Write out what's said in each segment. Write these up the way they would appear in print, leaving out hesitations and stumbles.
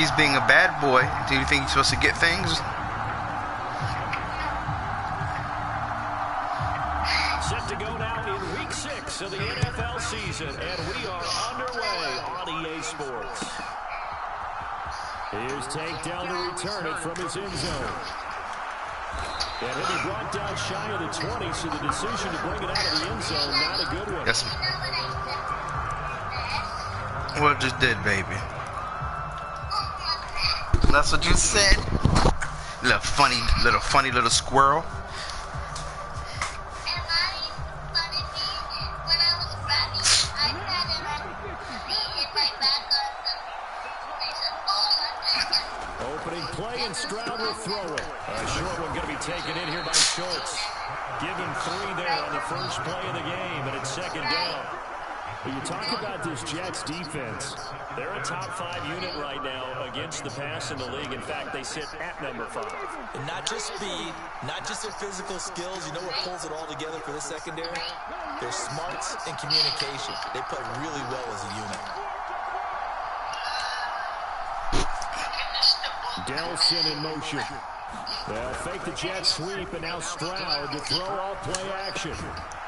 He's being a bad boy. Do you think he's supposed to get things? Set to go now in week 6 of the NFL season, and we are underway on EA Sports. Here's takedown to return it from his end zone. And he'll be brought down shy of the 20, so the decision to bring it out of the end zone, not a good one. Yes. Well, just did, baby. That's what you said. Little funny little squirrel. Opening play, and Stroud will throw it. A short one going to be taken in here by Schultz. Give him 3 there on the first play of the game, and it's second down. When you talk about this Jets defense, they're a top 5 unit right now against the pass in the league. In fact, they sit at number 5. And not just speed, not just their physical skills. You know what pulls it all together for this secondary? Their smarts and communication. They play really well as a unit. Delson in motion. They'll fake the jet sweep, and now Stroud to throw off play action.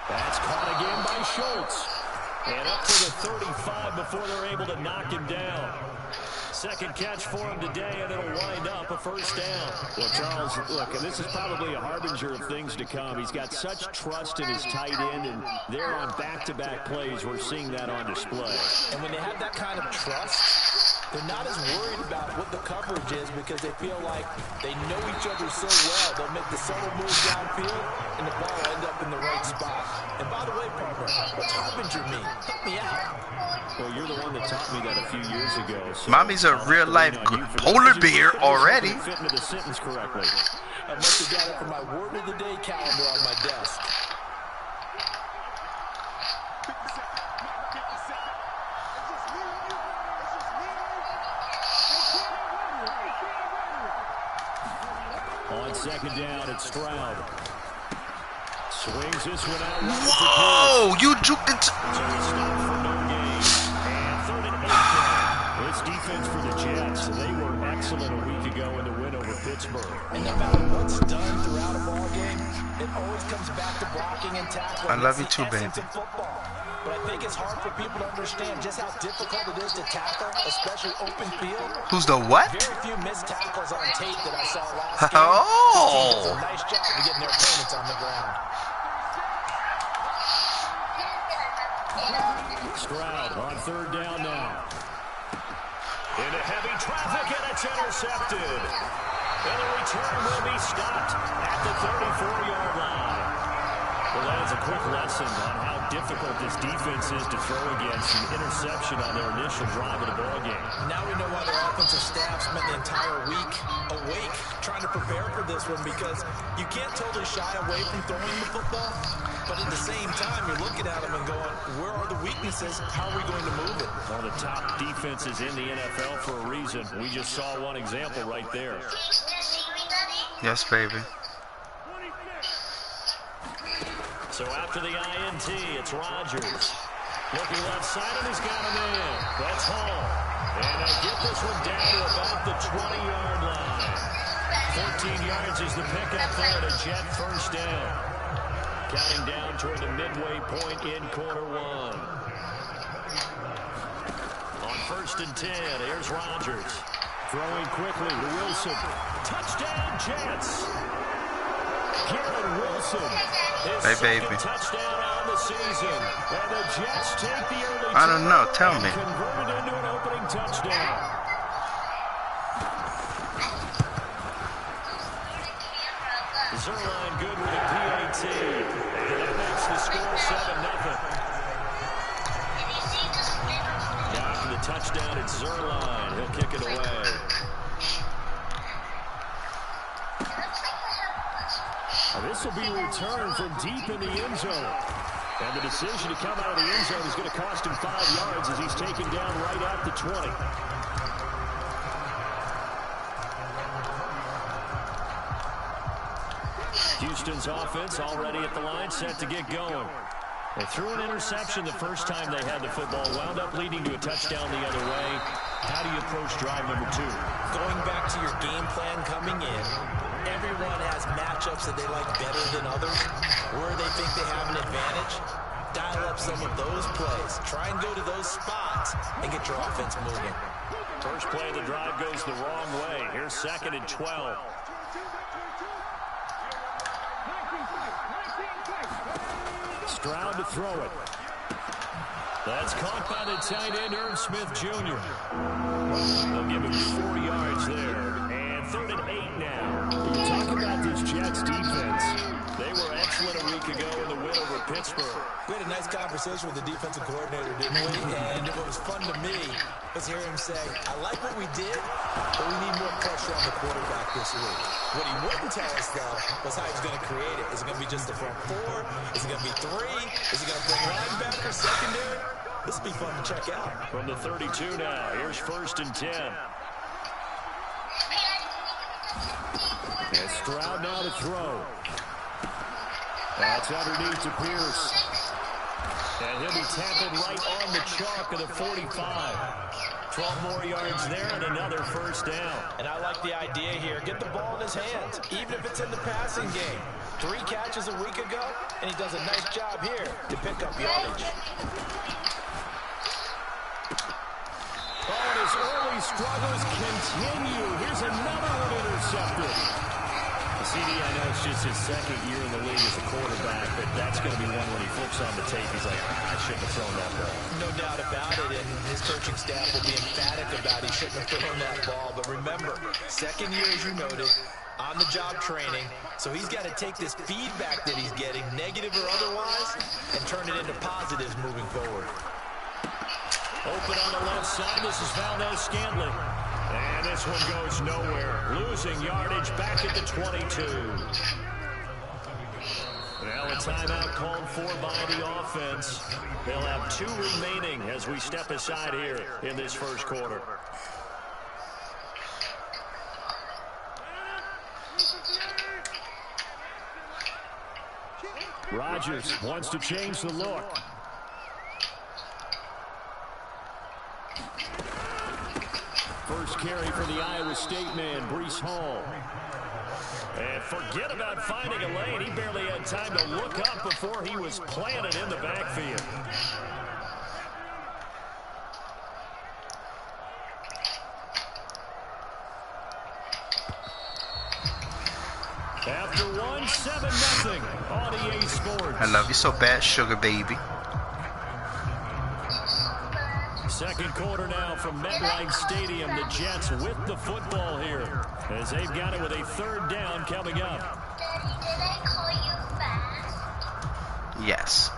That's caught again by Schultz. And up to the 35 before they're able to knock him down. Second catch for him today, and it'll wind up a first down. Well, Charles, look, and this is probably a harbinger of things to come. He's got such trust in his tight end, and they're on back-to-back plays. We're seeing that on display. And when they have that kind of trust, they're not as worried about what the coverage is because they feel like they know each other so well. They'll make the subtle move downfield, and the ball will end up in the right spot. And by the way, partner, what's harbinger mean? Help me out. Well, you're the one that taught me that a few years ago. So Mommy's a real-life polar bear already. Fit into the sentence correctly. I must have got it from my word of the day calendar on my desk. On second down, it's Stroud. Swings this one out. Whoa! You juked it. So he stopped for no gain. And 3rd and 8 now. This defense for the Jets, they were excellent a week ago in the win over Pittsburgh. And no matter what's done throughout a ball game, it always comes back to blocking and tackling. I love you too, baby. But I think it's hard for people to understand just how difficult it is to tackle, especially open field. Who's the what? Very few missed tackles on tape that I saw last game. Oh! Does a nice job of getting their opponents on the ground. Stroud on 3rd down now. Into heavy traffic, and it's intercepted. And the return will be stopped at the 34-yard line. Well, that is a quick lesson on how difficult this defense is to throw against an interception on their initial drive of the ballgame. Now we know why their offensive staff spent the entire week awake trying to prepare for this one, because you can't totally shy away from throwing the football, but at the same time, you're looking at them and going, where are the weaknesses? How are we going to move it? One of the top defenses in the NFL for a reason. We just saw one example right there. Yes, baby. So after the INT, it's Rodgers. Looking left side, and he's got him in. That's Hall. And they get this one down to about the 20-yard line. 14 yards is the pickup there to Jet first down. Counting down toward the midway point in quarter 1. On 1st and 10, here's Rodgers. Throwing quickly to Wilson. Touchdown, Jets. Garrett Wilson. Hey, baby. Touchdown on the season. And the Jets take the early I don't know. Tell me. converted into an opening touchdown. Zerline good with a PAT. That makes the score 7-0. Now for the touchdown, it's Zerline. He'll kick it away. This will be returned from deep in the end zone. And the decision to come out of the end zone is going to cost him 5 yards as he's taken down right at the 20. Houston's offense already at the line, set to get going. They threw an interception the first time they had the football, wound up leading to a touchdown the other way. How do you approach drive number 2? Going back to your game plan coming in, everyone has matchups that they like better than others, where they think they have an advantage. Dial up some of those plays. Try and go to those spots and get your offense moving. First play of the drive goes the wrong way. Here's 2nd and 12. Stroud to throw it. That's caught by the tight end, Irv Smith Jr. They'll give him 4 yards there. And 3rd and 8 now. When you talk about this Jets defense, They were excellent a week ago in the win over Pittsburgh. We had a nice conversation with the defensive coordinator, didn't we? And what was fun to me was hearing him say, I like what we did, but we need more pressure on the quarterback this week. What he wouldn't tell us, though, was how he's going to create it. Is it going to be just the front 4? Is it going to be 3? Is he going to bring linebackers, secondary? This will be fun to check out. From the 32 now, here's 1st and 10. and Stroud now to throw. That's underneath to Pierce. And he'll be tackled right on the chalk of the 45. 12 more yards there and another 1st down. And I like the idea here. Get the ball in his hands, even if it's in the passing game. 3 catches a week ago, and he does a nice job here to pick up yardage. Oh, and his early struggles continue. Here's another one intercepted. CD, I know it's just his 2nd year in the league as a quarterback, but that's going to be one when he flips on the tape. He's like, I shouldn't have thrown that ball. No doubt about it, and his coaching staff will be emphatic about he shouldn't have thrown that ball. But remember, 2nd year, as you noted, on-the-job training, so he's got to take this feedback that he's getting, negative or otherwise, and turn it into positives moving forward. Open on the left side, this is Valdez-Scantling. And this one goes nowhere. Losing yardage back at the 22. Now a timeout called for by the offense. They'll have 2 remaining as we step aside here in this 1st quarter. Rodgers wants to change the look. First carry for the Iowa State man, Breece Hall. And forget about finding a lane. He barely had time to look up before he was planted in the backfield. After 1, 7-0 on EA Sports. I love you so bad, sugar baby. 2nd quarter now from MetLife Stadium. The Jets with the football here as they've got it with a 3rd down coming up. Daddy, did I call you fast? Yes.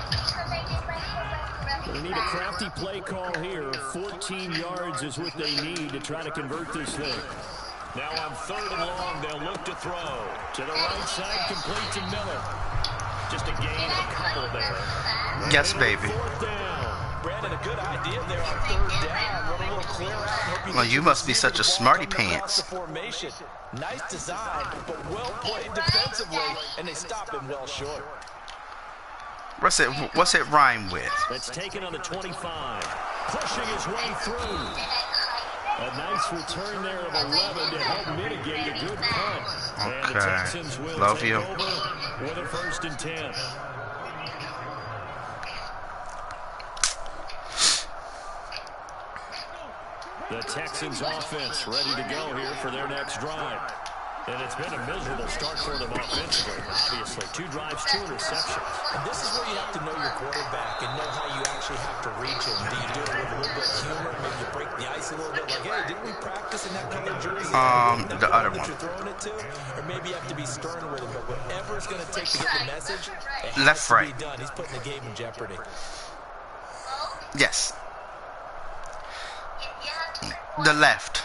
Because I did my homework really They need a crafty play call here. 14 yards is what they need to try to convert this thing. Now on 3rd and long, they'll look to throw. To the right side, complete to Miller. Just a gain of a couple there. Yes, baby. 4th down. Brandon, a good idea there on 3rd down. Run a little clear out. Hope Well, you must be see such the a ball smarty coming across pants. the formation. Nice design, but well played defensively, and they stop him well short. What's it rhyme with? That's taken on the 25. Pushing his way through. A nice return there of 11 to help mitigate a good punt. And the Okay. Texans will Love take you. over with a 1st and 10. The Texans offense ready to go here for their next drive. And it's been a miserable start for them offensively, obviously. 2 drives, 2 interceptions. And this is where you have to know your quarterback and know how you actually have to reach him. Do you do it with a little bit of humor? Maybe you break the ice a little bit. Like, hey, didn't we practice in that color jersey? The other that one. you're throwing it to? Or maybe you have to be stern with him. But whatever it's going to take to get the message, it has Left, to right. be done. He's putting the game in jeopardy. Yes. The left.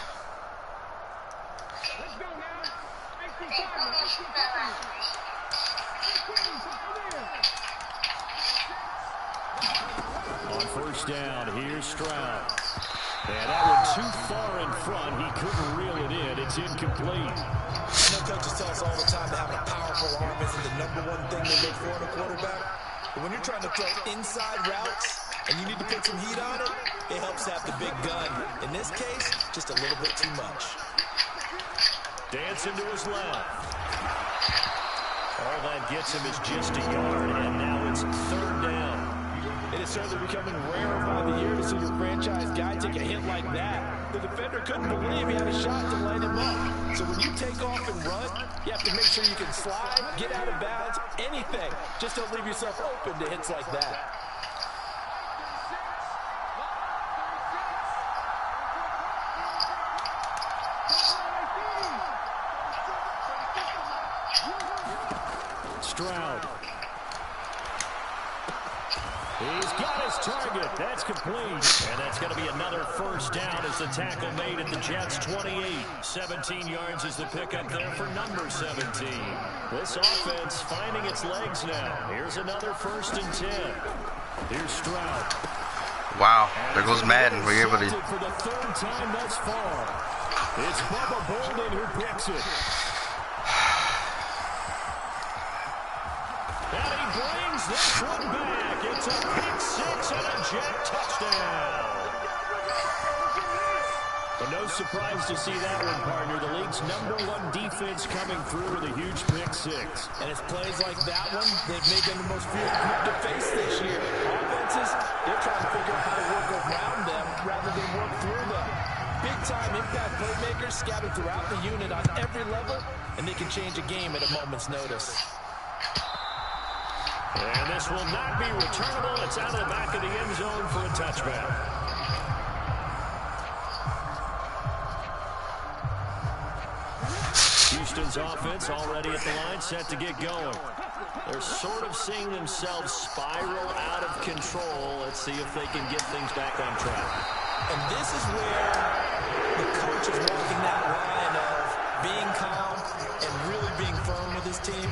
On 1st down, here's Stroud. And that one too far in front. He couldn't reel it in. It's incomplete. I know coaches tell us all the time that having a powerful arm isn't the #1 thing they look for in a quarterback. But when you're trying to throw inside routes and you need to put some heat on it, It helps have the big gun. In this case, just a little bit too much. Dancing to his left. All that gets him is just a yard, and now it's third down. It is certainly becoming rarer by the year to see your franchise guy take a hit like that. The defender couldn't believe he had a shot to light him up. So when you take off and run, you have to make sure you can slide, get out of bounds, anything. Just don't leave yourself open to hits like that. Stroud. He's got his target. That's complete. And that's going to be another first down as the tackle made at the Jets' 28. 17 yards is the pickup there for number 17. This offense finding its legs now. Here's another 1st and 10. Here's Stroud. Wow, there goes Madden. We're able to. For the 3rd time thus far. It's Bubba Bolden who picks it. And he brings this one back. It's a pick 6 and a Jet touchdown. But no surprise to see that one, partner. The league's #1 defense coming through with a huge pick 6. And it's plays like that one, they've made them the most feared group to face this year. Offenses, they're trying to figure out how to work around them rather than work through them. Big-time impact playmakers scattered throughout the unit on every level, and they can change a game at a moment's notice. And this will not be returnable. It's out of the back of the end zone for a touchback. Houston's offense already at the line, set to get going. They're sort of seeing themselves spiral out of control. Let's see if they can get things back on track. And this is where the coach is walking that line of being calm and really being firm with his team.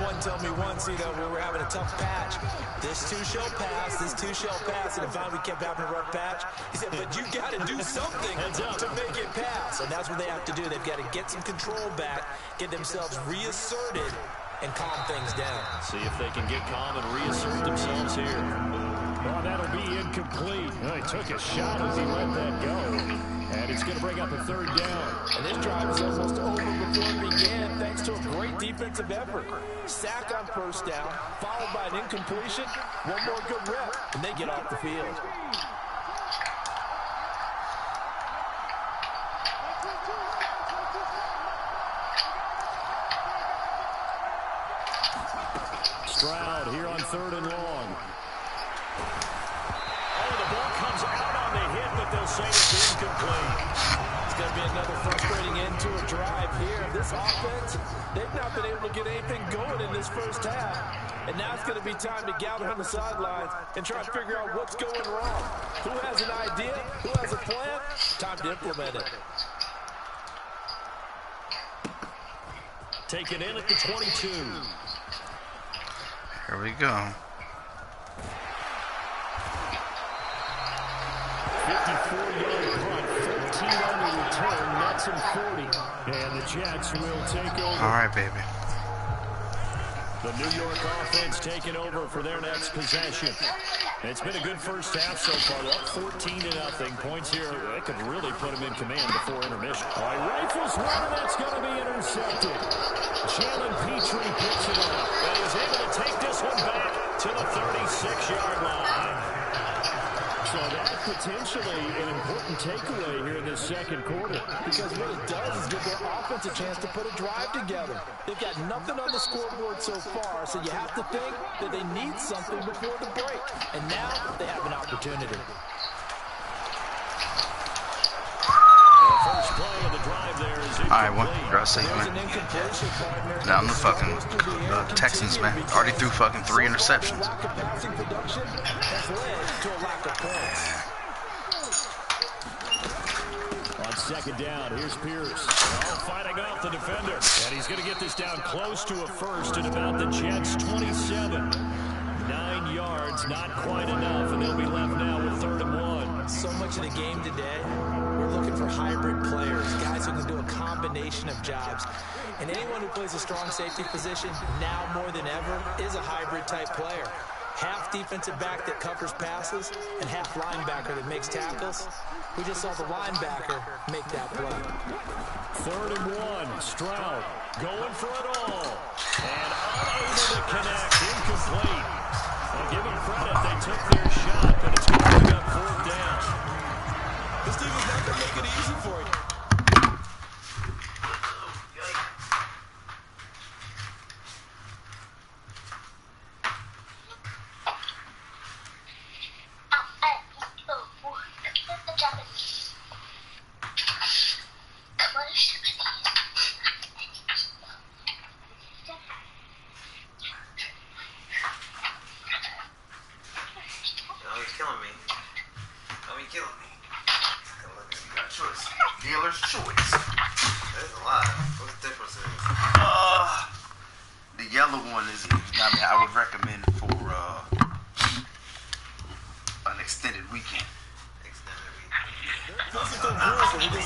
One told me once, we were having a tough patch. This too shall pass, this too shall pass. And finally we kept having a rough patch. He said, but you got to do something to make it pass. And that's what they have to do. They've got to get some control back, get themselves reasserted, and calm things down. See if they can get calm and reassert themselves here. Oh, that'll be incomplete. Oh, he took a shot as he let that go. And it's going to bring up a 3rd down. And this drive is almost over before it began, thanks to a great defensive effort. Sack on 1st down, followed by an incompletion. One more good rep, and they get off the field. Stroud here on 3rd and long. Oh, the ball comes out on the hit, but they'll say it's incomplete. It's going to be another frustrating end to a drive here. This offense, they've not been able to get anything going in this 1st half. And now it's going to be time to gather on the sidelines and try to figure out what's going wrong. Who has an idea? Who has a plan? Time to implement it. Taken in at the 22. Here we go. 54-yard punt, 13 on the return, nets and 40. And the Jets will take over. All right, baby. The New York offense taking over for their next possession. It's been a good first half so far. They're up 14-0. Points here, they could really put them in command before intermission. All right, rifles one, and that's going to be intercepted. Jalen Petrie picks it up, and he's able to take this one back to the 36-yard line. So that's potentially an important takeaway here in this 2nd quarter. Because what it does is give their offense a chance to put a drive together. They've got nothing on the scoreboard so far, so you have to think that they need something before the break. And now they have an opportunity. First play of the drive there is incomplete. All right, one. You're safe, man. Down the fucking Texans, man. Already threw fucking 3 interceptions. On 2nd down, here's Pierce. Oh, fighting off the defender. And he's going to get this down close to a 1st at about the Jets' 27. 9 yards, not quite enough, and they'll be left now with 3rd and 1. So much of the game today, we're looking for hybrid players, guys who can do a combination of jobs. And anyone who plays a strong safety position, now more than ever, is a hybrid type player. Half defensive back that covers passes and half linebacker that makes tackles. We just saw the linebacker make that play. 3rd and 1. Stroud going for it all. And unable to connect. Incomplete. Well, give them credit. They took their shot, but it's going to bring up 4th down. This team is not going to make it easy for you. Dealer's choice. There's a lot. What's the difference? The yellow one is, I would recommend for an extended weekend. That's what we did.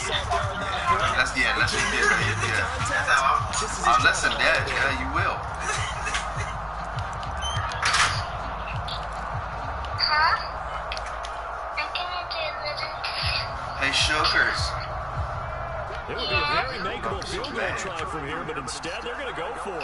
Listen, yeah, you will. Hey, Sugars. It would be a very makeable field goal try from here, but instead they're going to go for it.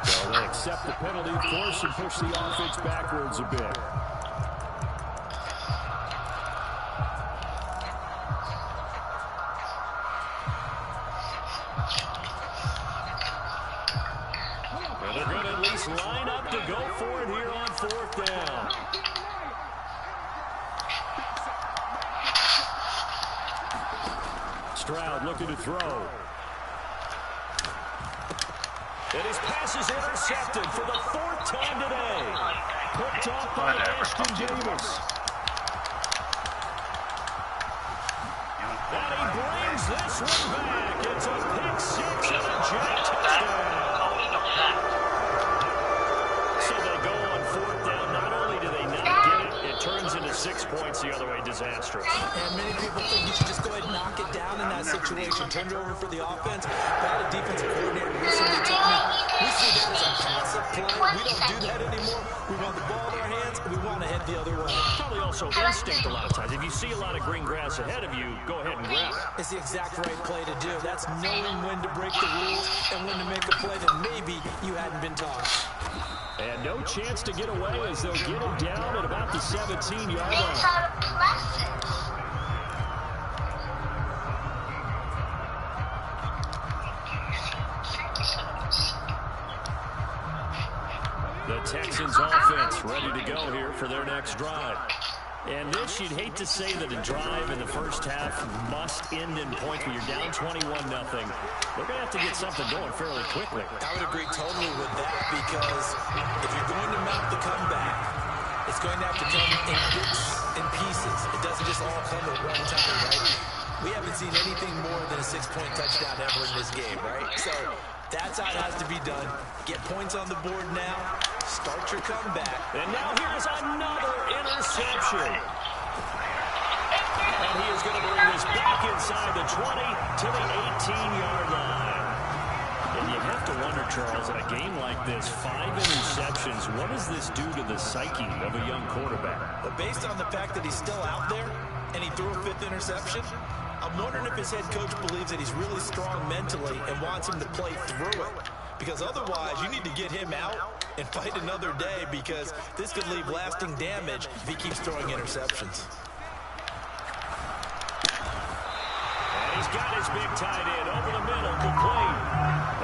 So they accept the penalty, force and push the offense backwards a bit. Line up to go for it here on 4th down. Stroud looking to throw. And his pass is intercepted for the 4th time today. Picked off by Ashton Davis. And he brings this one back. It's a pick 6 and a Jet touchdown. So they go on 4th down. Not only do they not get it, it turns into 6 points the other way. Disastrous. And many people think you should just go ahead and knock it down in that situation. Turn it over for the offense. I had a defensive coordinator recently tell me, we see that as a passive play. We don't do that anymore. We want the ball in our hands, and we want to head the other way. Probably also instinct a lot of times. If you see a lot of green grass ahead of you, go ahead and grab it. It's the exact right play to do. That's knowing when to break the rules and when to make a play that maybe you hadn't been taught. And no chance to get away as they'll get him down at about the 17-yard line. The Texans offense ready to go here for their next drive. And this, you'd hate to say that a drive in the first half must end in points when you're down 21-0. They're going to have to get something going fairly quickly. I would agree totally with that because if you're going to mount the comeback, it's going to have to come in bits and pieces. It doesn't just all come at one time, right? We haven't seen anything more than a 6-point touchdown ever in this game, right? So that's how it has to be done. Get points on the board now. Start your comeback. And now here's another interception. And he is going to bring this back inside the 20 to the 18-yard line. And you have to wonder, Charles, in a game like this, 5 interceptions, what does this do to the psyche of a young quarterback? Well, based on the fact that he's still out there and he threw a 5th interception, I'm wondering if his head coach believes that he's really strong mentally and wants him to play through it. Because otherwise, you need to get him out and fight another day because this could leave lasting damage if he keeps throwing interceptions. And he's got his big tight end over the middle, complete.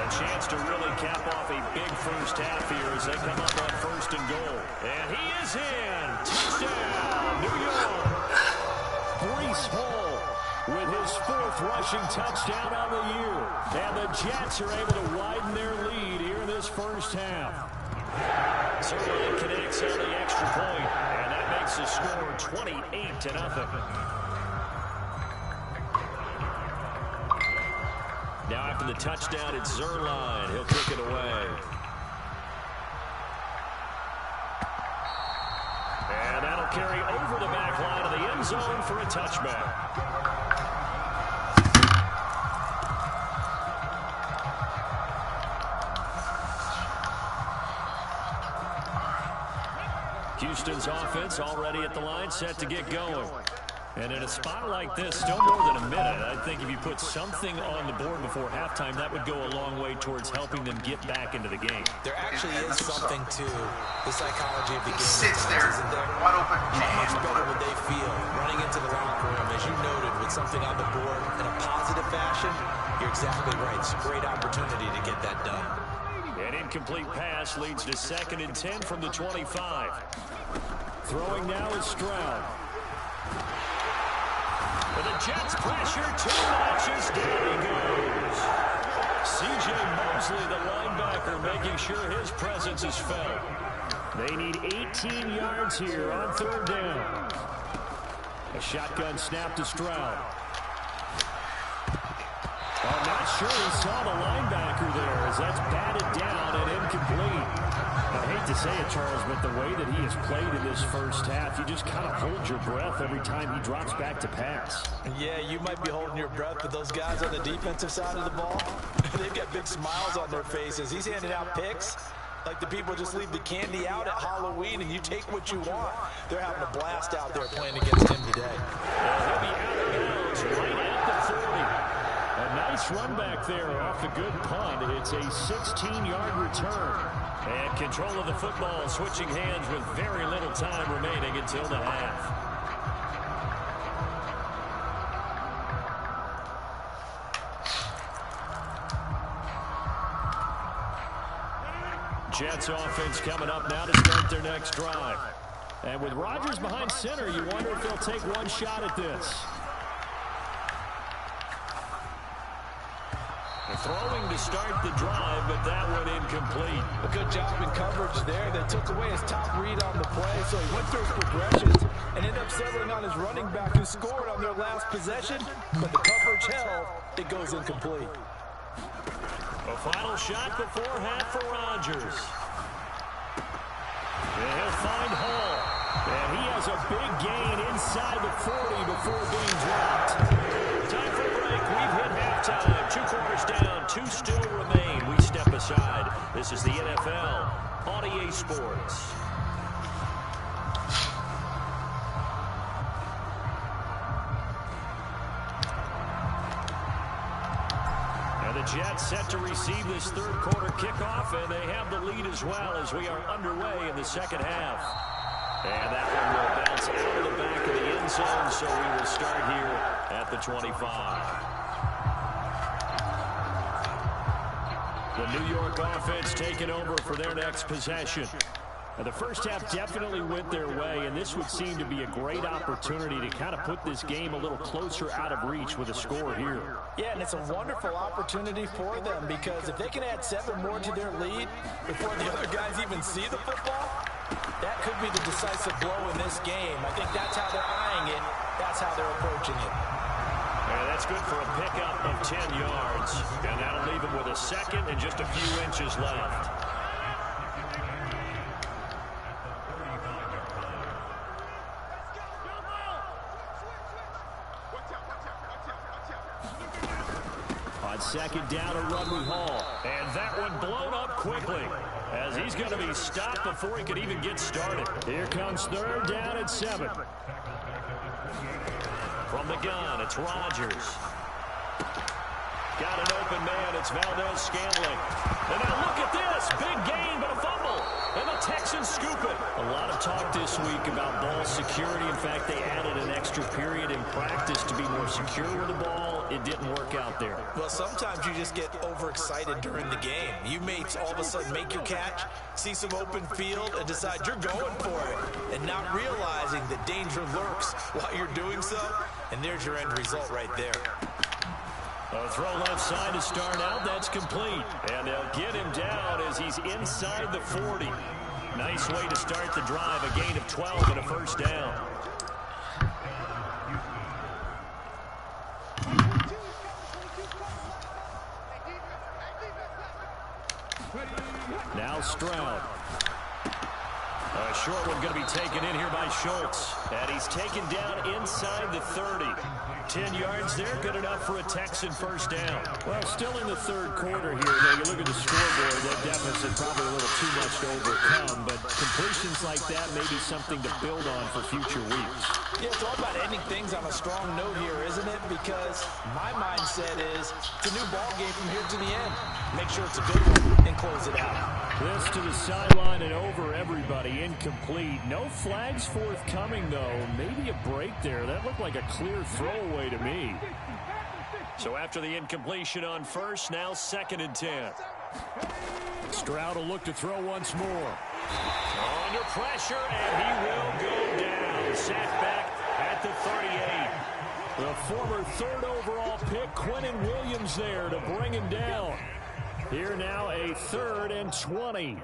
A chance to really cap off a big first half here as they come up on 1st and goal. And he is in. Touchdown, New York. Breece Hall with his 4th rushing touchdown on the year. And the Jets are able to widen their lead here in this first half. Sirlein connects on the extra point, and that makes the score 28-0. Now after the touchdown, it's Zerline. He'll kick it away. And that'll carry over the back line of the end zone for a touchback. Houston's offense already at the line, set to get going. And in a spot like this, still more than a minute, I think if you put something on the board before halftime, that would go a long way towards helping them get back into the game. There actually is something to the psychology of the game. Sits there, wide open. How much better would they feel running into the locker room, as you noted, with something on the board in a positive fashion? You're exactly right. It's a great opportunity to get that done. An incomplete pass leads to 2nd and 10 from the 25. Throwing now is Stroud. And the Jets pressure 2 notches. Down he goes. C.J. Mosley, the linebacker, making sure his presence is felt. They need 18 yards here on 3rd down. A shotgun snap to Stroud. I'm not sure he saw the linebacker there as that's batted down and incomplete. I hate to say it, Charles, but the way that he has played in this first half, you just kind of hold your breath every time he drops back to pass. Yeah, you might be holding your breath, but those guys on the defensive side of the ball, they've got big smiles on their faces. He's handing out picks like the people just leave the candy out at Halloween and you take what you want. They're having a blast out there playing against him today. He'll be out of bounds right at the 40. A nice run back there off the good punt. It's a 16-yard return. And control of the football switching hands with very little time remaining until the half. Jets offense coming up now to start their next drive. And with Rodgers behind center, you wonder if they'll take one shot at this. Throwing to start the drive, but that one incomplete. A good job in coverage there. They took away his top read on the play, so he went through his progressions and ended up settling on his running back who scored on their last possession, but the coverage held. It goes incomplete. A final shot before half for Rodgers. And he'll find Hall. And he has a big gain inside the 40 before being dropped. Time for a break. We've hit halftime. 2 quarters down. 2 still remain. We step aside. This is the NFL on EA Sports. And the Jets set to receive this 3rd quarter kickoff, and they have the lead as well as we are underway in the 2nd half. And that one will bounce out of the back of the end zone, so we will start here at the 25. The New York offense taking over for their next possession. Now, the first half definitely went their way, and this would seem to be a great opportunity to kind of put this game a little closer out of reach with a score here. Yeah, and it's a wonderful opportunity for them because if they can add 7 more to their lead before the other guys even see the football, that could be the decisive blow in this game. I think that's how they're eyeing it. That's how they're approaching it. And that's good for a pickup of 10 yards. And that'll leave them with a 2nd and just a few inches left. On 2nd down, a run with Hall. And that one blown up quickly, as he's going to be stopped before he could even get started. Here comes 3rd down at 7. From the gun, it's Rodgers. Got an open man, it's Valdez-Scantling. And now look at this, big gain, but a fumble. And the Texans scoop it. A lot of talk this week about ball security. In fact, they added an extra period in practice to be more secure with the ball. It didn't work out there. Well, sometimes you just get overexcited during the game. You may all of a sudden make your catch, see some open field, and decide you're going for it, and not realizing that danger lurks while you're doing so. And there's your end result right there. A throw left side to start out. That's complete. And they'll get him down as he's inside the 40. Nice way to start the drive. A gain of 12 and a 1st down. Now Stroud. A short one going to be taken in here by Schultz. And he's taken down inside the 30. 10 yards there, good enough for a Texan first down. Well, still in the third quarter here. Now you look at the scoreboard, that deficit probably a little too much to overcome. But completions like that may be something to build on for future weeks. Yeah, it's all about ending things on a strong note here, isn't it? Because my mindset is it's a new ball game from here to the end. Make sure it's a good one and close it out. This to the sideline and over everybody. Incomplete. No flags forthcoming, though. Maybe a break there. That looked like a clear throwaway to me. So after the incompletion on first, now 2nd and 10. Stroud will look to throw once more. Under pressure, and he will go down. Sat back at the 38. The former 3rd overall pick, Quentin Williams, there to bring him down. Here now a 3rd and 20.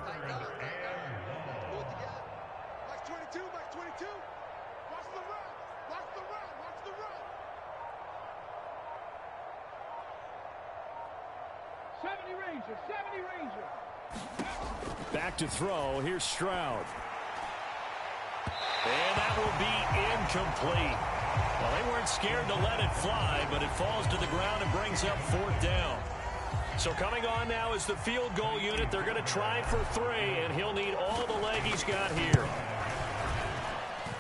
Back to throw. Here's Stroud. And that will be incomplete. Well, they weren't scared to let it fly, but it falls to the ground and brings up 4th down. So coming on now is the field goal unit. They're going to try for 3, and he'll need all the leg he's got here.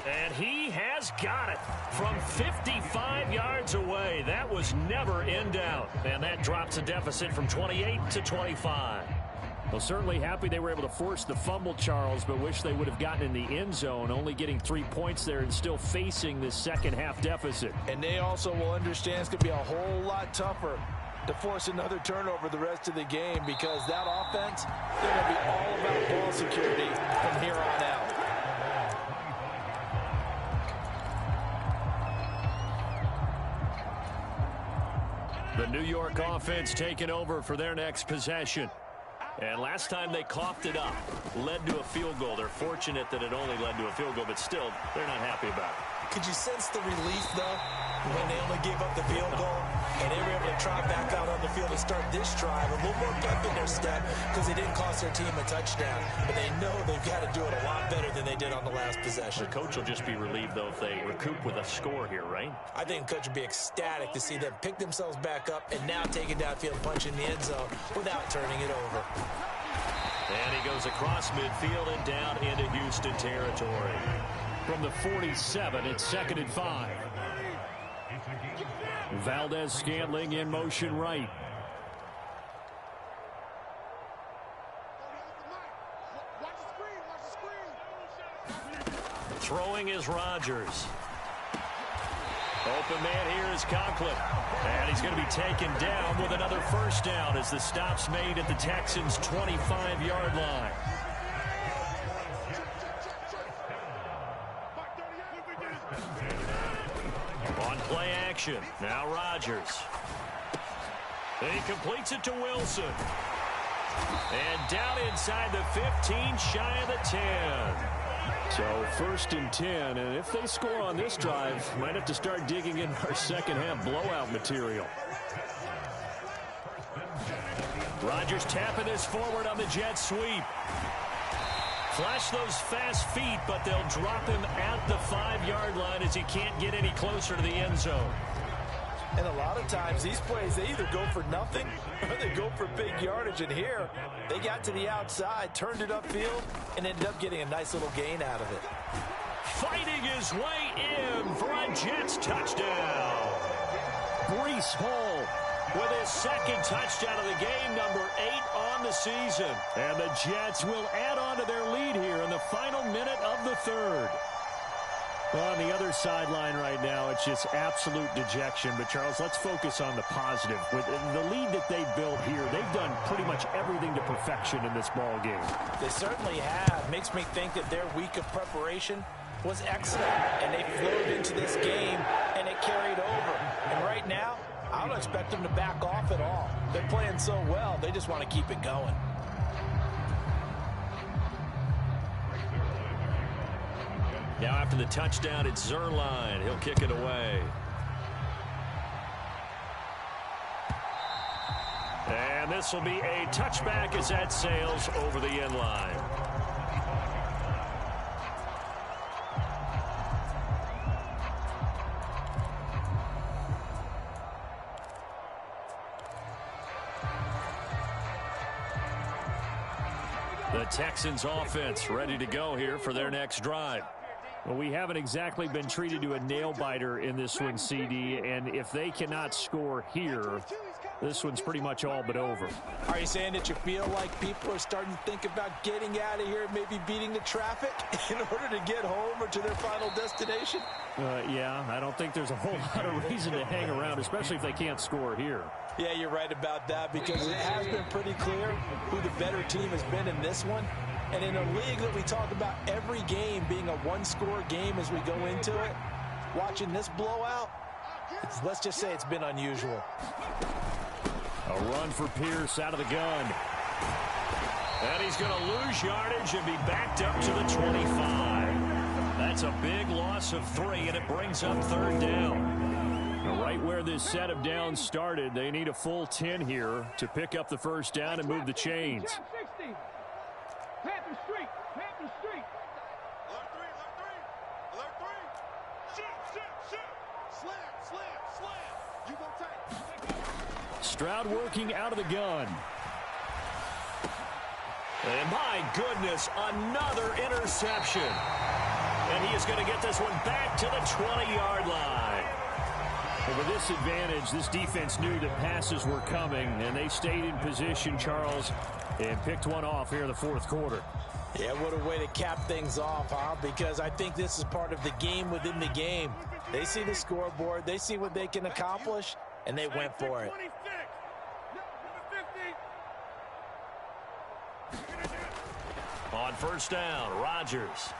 And he has got it from 55 yards away. That was never in doubt. And that drops the deficit from 28 to 25. Well, certainly happy they were able to force the fumble, Charles, but wish they would have gotten in the end zone, only getting 3 points there and still facing this second half deficit. And they also will understand it's going to be a whole lot tougher to force another turnover the rest of the game, because that offense, they're going to be all about ball security from here on out. The New York offense taking over for their next possession. And last time they coughed it up, led to a field goal. They're fortunate that it only led to a field goal, but still, they're not happy about it. Could you sense the relief, though, when they only gave up the field goal and they were able to trot back out on the field and start this drive a little more pep in their step because they didn't cost their team a touchdown, but they know they've got to do it a lot better than they did on the last possession. The coach will just be relieved, though, if they recoup with a score here, right? I think the coach would be ecstatic to see them pick themselves back up and now take it downfield, punch in the end zone without turning it over. And he goes across midfield and down into Houston territory. From the 47, it's 2nd and 5. Valdez-Scantling in motion right. Throwing is Rodgers. Open man here is Conklin. And he's going to be taken down with another first down as the stop's made at the Texans' 25-yard line. On play action, now Rodgers. And he completes it to Wilson. And down inside the 15, shy of the 10. So 1st and 10, and if they score on this drive, might have to start digging in our second half blowout material. Rodgers tapping this forward on the jet sweep. Flash those fast feet, but they'll drop him at the 5-yard line as he can't get any closer to the end zone. And a lot of times these plays, they either go for nothing or they go for big yardage. And here, they got to the outside, turned it upfield, and ended up getting a nice little gain out of it. Fighting his way in for a Jets touchdown. Breece Hall with his 2nd touchdown of the game, number 8 on the season. And the Jets will add on to their lead here in the final minute of the 3rd. Well, on the other sideline right now, it's just absolute dejection. But, Charles, let's focus on the positive. With the lead that they built here, they've done pretty much everything to perfection in this ball game. They certainly have. Makes me think that their week of preparation was excellent. And they flowed into this game, and it carried over. And right now, I don't expect them to back off at all. They're playing so well, they just want to keep it going. Now after the touchdown, it's Zerline. He'll kick it away. And this will be a touchback as that sails over the end line. The Texans offense ready to go here for their next drive. Well, we haven't exactly been treated to a nail-biter in this one, CD, and if they cannot score here, this one's pretty much all but over. Are you saying that you feel like people are starting to think about getting out of here and maybe beating the traffic in order to get home or to their final destination? Yeah, I don't think there's a whole lot of reason to hang around, especially if they can't score here. Yeah, you're right about that because it has been pretty clear who the better team has been in this one. And in a league that we talk about every game being a one-score game as we go into it, watching this blowout, let's just say it's been unusual. A run for Pierce out of the gun. And he's going to lose yardage and be backed up to the 25. That's a big loss of 3, and it brings up third down. Now, right where this set of downs started, they need a full 10 here to pick up the first down and move the chains. Panther Street! Panther Street! Alert 3! Alert 3! Alert 3! Shoot! Slam! You go tight. Stroud working out of the gun. And my goodness, another interception. And he is going to get this one back to the 20-yard line. Well, with this advantage, this defense knew that passes were coming, and they stayed in position, Charles, and picked one off here in the fourth quarter. Yeah, what a way to cap things off, huh? Because I think this is part of the game within the game. They see the scoreboard, they see what they can accomplish, and they went for it. On first down, Rodgers.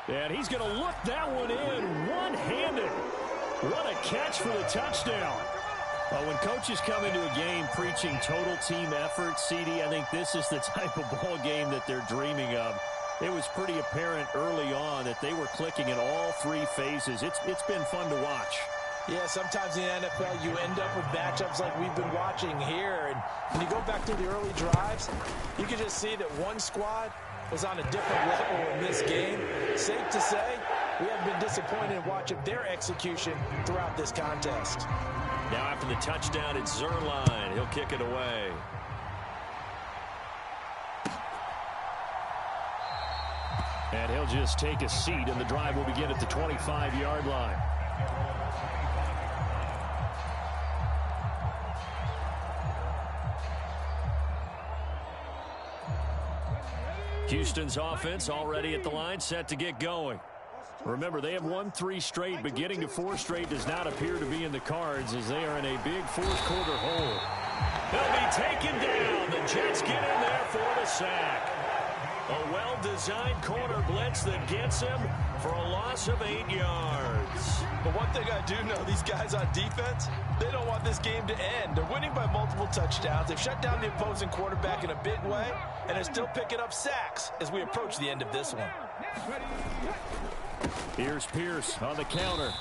And he's going to look that one in one-handed. What a catch for the touchdown. Well, when coaches come into a game preaching total team effort, CD, I think this is the type of ball game that they're dreaming of. It was pretty apparent early on that they were clicking in all 3 phases. It's been fun to watch. Yeah, sometimes in the NFL you end up with matchups like we've been watching here. And when you go back to the early drives, you can just see that one squad was on a different level in this game. Safe to say, we have been disappointed in watching their execution throughout this contest. Now after the touchdown, it's Zerline. He'll kick it away. And he'll just take a seat, and the drive will begin at the 25-yard line. Houston's offense already at the line, set to get going. Remember, they have won 3 straight, but getting to 4 straight does not appear to be in the cards as they are in a big fourth-quarter hole. He'll be taken down. The Jets get in there for the sack. A well-designed corner blitz that gets him for a loss of 8 yards. But one thing I do know, these guys on defense, they don't want this game to end. They're winning by multiple touchdowns. They've shut down the opposing quarterback in a big way, and they're still picking up sacks as we approach the end of this one. Here's Pierce on the counter.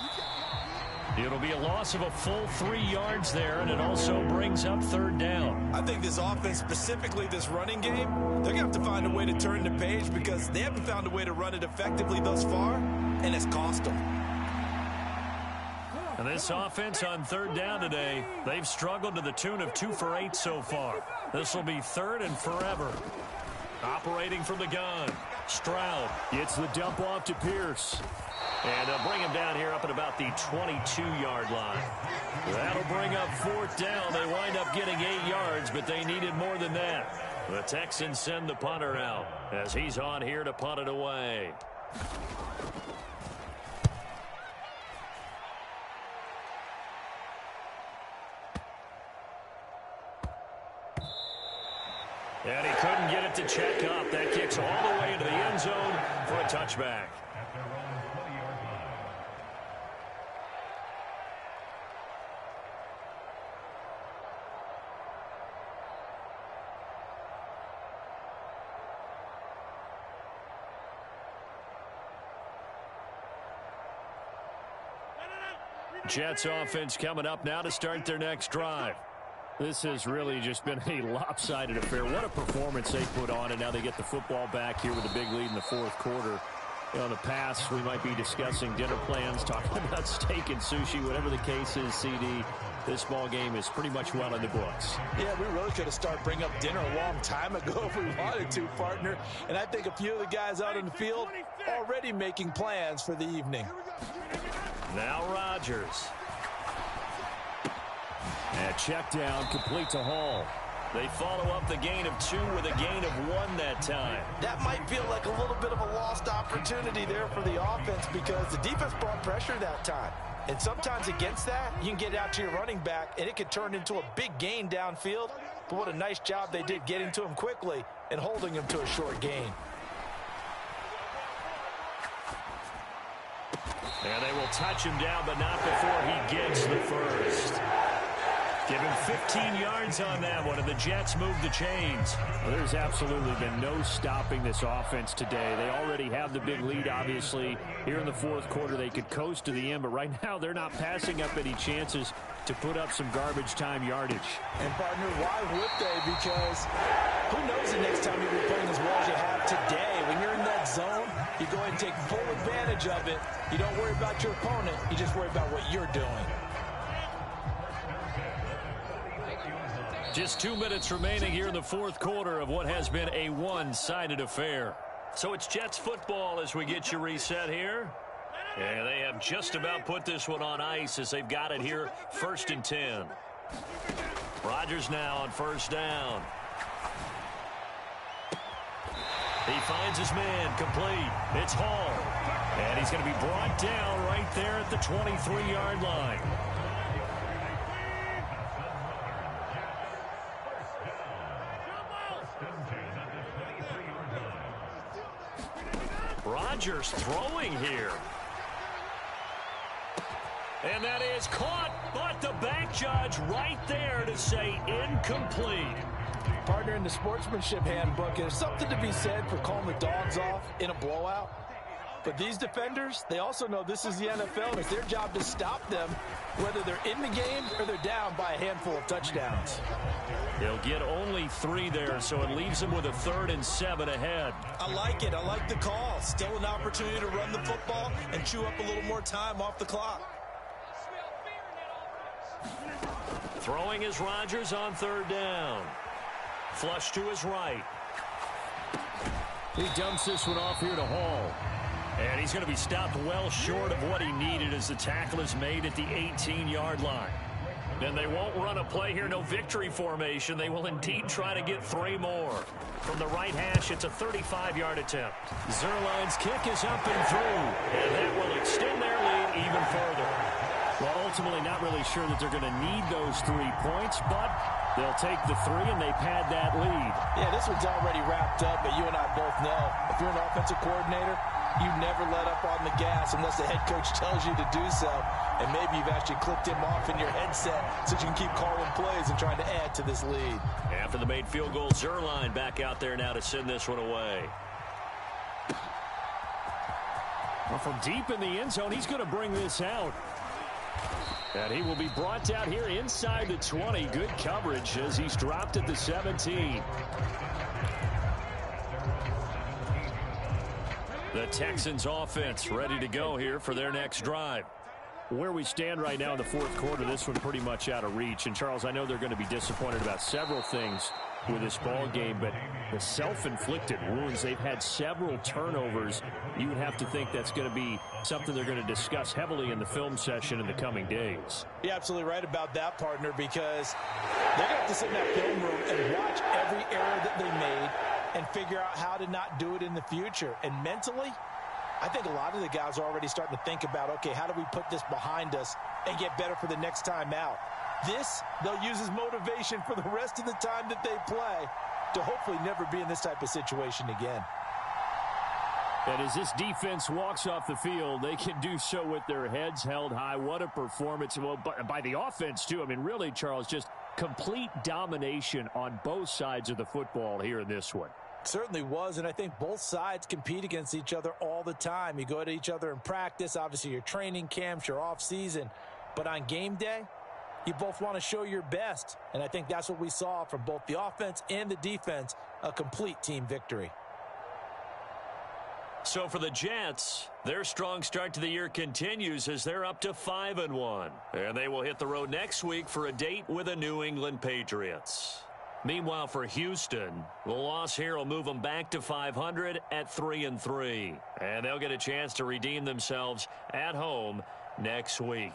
It'll be a loss of a full 3 yards there, and it also brings up third down. I think this offense, specifically this running game, they're going to have to find a way to turn the page because they haven't found a way to run it effectively thus far, and it's cost them. And this offense on third down today, they've struggled to the tune of 2 for 8 so far. This will be third and forever. Operating from the gun, Stroud gets the dump off to Pierce. And they'll bring him down here up at about the 22-yard line. That'll bring up fourth down. They wind up getting 8 yards, but they needed more than that. The Texans send the punter out as he's on here to punt it away. And he couldn't get it to check up. That kicks all the way into the end zone for a touchback. Jets offense coming up now to start their next drive. This has really just been a lopsided affair. What a performance they put on, and now they get the football back here with a big lead in the fourth quarter. You know, in the past, we might be discussing dinner plans, talking about steak and sushi, whatever the case is, CD. This ball game is pretty much well in the books. Yeah, we really could have started bringing up dinner a long time ago if we wanted to, partner. And I think a few of the guys out in the field already making plans for the evening. Now Rodgers. And check down, complete to Hall. They follow up the gain of 2 with a gain of 1 that time. That might feel like a little bit of a lost opportunity there for the offense because the defense brought pressure that time. And sometimes against that, you can get it out to your running back, and it could turn into a big gain downfield. But what a nice job they did getting to him quickly and holding him to a short gain. And they will touch him down, but not before he gets the first. Give him 15 yards on that one, and the Jets move the chains. Well, there's absolutely been no stopping this offense today. They already have the big lead, obviously. Here in the fourth quarter, they could coast to the end, but right now they're not passing up any chances to put up some garbage time yardage. And, partner, why would they? Because who knows the next time you'll be playing as well as you have today. When you're in that zone, you go ahead and take full advantage of it. You don't worry about your opponent. You just worry about what you're doing. Just 2 minutes remaining here in the fourth quarter of what has been a one-sided affair. So it's Jets football as we get you reset here. And they have just about put this one on ice as they've got it here, 1st and 10. Rodgers now on first down. He finds his man, complete. It's Hall. And he's going to be brought down right there at the 23-yard line. Rodgers throwing here. And that is caught, but the back judge right there to say incomplete. Partner, in the sportsmanship handbook, there's something to be said for calling the dogs off in a blowout. But these defenders, they also know this is the NFL, and it's their job to stop them, whether they're in the game or they're down by a handful of touchdowns. He'll get only 3 there, so it leaves him with a 3rd and 7 ahead. I like it. I like the call. Still an opportunity to run the football and chew up a little more time off the clock. Throwing is Rodgers on 3rd down. Flush to his right. He dumps this one off here to Hall. And he's going to be stopped well short of what he needed as the tackle is made at the 18-yard line. And they won't run a play here, no victory formation. They will indeed try to get 3 more. From the right hash, it's a 35-yard attempt. Zerline's kick is up and through. And that will extend their lead even further. Well, ultimately not really sure that they're going to need those 3 points, but they'll take the 3 and they pad that lead. Yeah, this one's already wrapped up, but you and I both know if you're an offensive coordinator, you never let up on the gas unless the head coach tells you to do so. And maybe you've actually clicked him off in your headset so you can keep calling plays and trying to add to this lead. After the made field goal, Zerline back out there now to send this one away. Well, from deep in the end zone, he's going to bring this out. And he will be brought down here inside the 20. Good coverage as he's dropped at the 17. The Texans offense ready to go here for their next drive. Where we stand right now in the fourth quarter, this one pretty much out of reach. And, Charles, I know they're going to be disappointed about several things with this ball game, but the self-inflicted wounds, they've had several turnovers. You would have to think that's going to be something they're going to discuss heavily in the film session in the coming days. You're absolutely right about that, partner, because they're going to have to sit in that film room and watch every error that they made and figure out how to not do it in the future. And mentally, I think a lot of the guys are already starting to think about, okay, how do we put this behind us and get better for the next time out? This, they'll use as motivation for the rest of the time that they play to hopefully never be in this type of situation again. And as this defense walks off the field, they can do so with their heads held high. What a performance. Well, by the offense, too. I mean, really, Charles, just complete domination on both sides of the football here in this one. Certainly was, and I think both sides compete against each other all the time. You go to each other in practice, obviously your training camps, your off season. But on game day, you both want to show your best. And I think that's what we saw from both the offense and the defense, a complete team victory. So for the Jets, their strong start to the year continues as they're up to 5-1. And they will hit the road next week for a date with the New England Patriots. Meanwhile, for Houston, the loss here will move them back to 500 at 3-3. And they'll get a chance to redeem themselves at home next week.